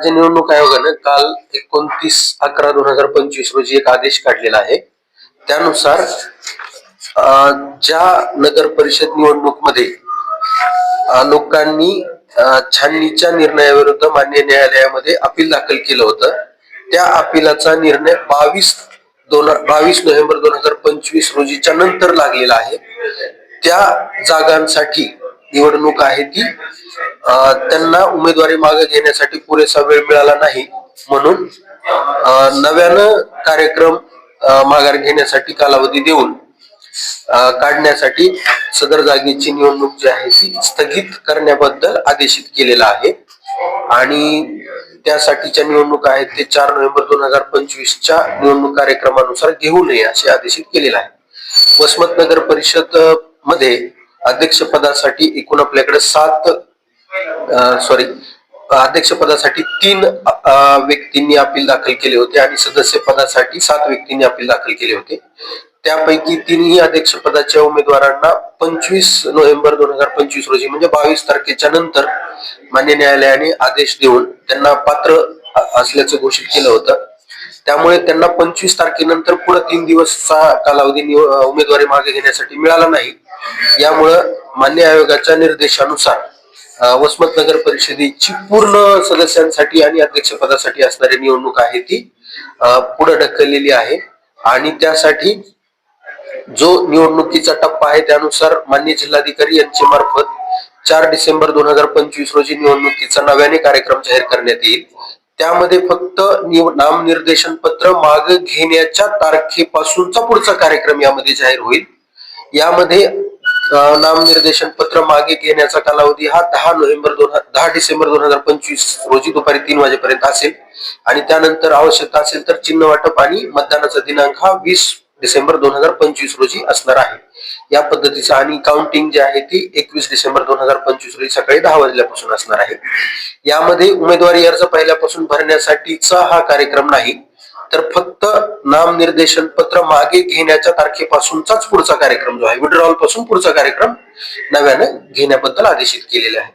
राज्य निवडणूक आयोगाने काल 29/11/2025 रोजी एक आदेश काढलेला आहे. त्यानुसार ज्या नगर परिषद निवडणूकमध्ये लोकांनी छाननीच्या निर्णयाविरुद्ध मान्य न्यायालयामध्ये अपील दाखल केलं होतं, त्या अपीलाचा निर्णय 22 नोव्हेंबर 2025 रोजीच्या नंतर लागलेला आहे. त्या जागांसाठी निवडणूक आहे ती त्यांना उमेदवारी मागे घेण्यासाठी पुरेसा वेळ मिळाला नाही, म्हणून नव्यानं कार्यक्रम माघार घेण्यासाठी कालावधी देऊन काढण्यासाठी सदर जागेची निवडणूक जी आहे ती स्थगित करण्याबद्दल आदेशित केलेला आहे. आणि त्यासाठीच्या निवडणूक आहेत ते 4 नोव्हेंबर 2025च्या निवडणूक कार्यक्रमानुसार घेऊ नये असे आदेशित केलेले आहे. वसमत नगर परिषद मध्ये अध्यक्षपदासाठी एकूण आपल्याकडे अध्यक्षपदासाठी 3 व्यक्तींनी अपील दाखल केले होते आणि सदस्य पदासाठी 7 व्यक्तींनी अपील दाखल केले होते. त्यापैकी 3ही अध्यक्षपदाच्या उमेदवारांना 25 नोव्हेंबर 2025 रोजी म्हणजे 22 तारखेच्या नंतर मान्य न्यायालयाने आदेश देऊन त्यांना पात्र असल्याचं घोषित केलं होतं. त्यामुळे त्यांना 25 तारखेनंतर पुढे 3 दिवसचा कालावधी उमेदवारी मागे घेण्यासाठी मिळाला नाही. यामुळं मान्य आयोगाच्या निर्देशानुसार वसमत नगर परिषदेची पूर्ण सदस्यांसाठी आणि अध्यक्षपदासाठी असणारी निवडणूक आहे ती पुढे ढकललेली आहे. आणि त्यासाठी जो निवडणुकीचा टप्पा आहे त्यानुसार माननीय जिल्हाधिकारी यांच्या मार्फत 4 डिसेंबर 2025 रोजी निवडणुकीचा नव्याने कार्यक्रम जाहीर करण्यात येईल. त्यामध्ये फक्त नामनिर्देशन पत्र मागे घेण्याच्या तारखेपासूनचा पुढचा कार्यक्रम यामध्ये जाहीर होईल. यामध्ये नामनिर्देशन पत्र मागे घेण्याचा कालावधी हा 10 डिसेंबर 2025 रोजी दुपारी 3 वाजेपर्यंत असेल आणि त्यानंतर आवश्यकता असेल तर चिन्ह वाटप आणि मतदानाचा दिनांक हा 20 डिसेंबर 2025 रोजी असणार आहे. या पद्धतीचा आणि काउंटिंग जी आहे ती 21 डिसेंबर 2025 रोजी सकाळी 10 वाजल्यापासून असणार आहे. यामध्ये उमेदवारी अर्ज पहिल्यापासून भरण्यासाठीचा हा कार्यक्रम नाही, तर फक्त नामनिर्देशन पत्र मागे घेण्याच्या तारखेपासूनचाच पुढचा कार्यक्रम जो आहे, विड्रॉल पासून पुढचा कार्यक्रम नव्याने घेण्याबद्दल आदेशित केलेला आहे.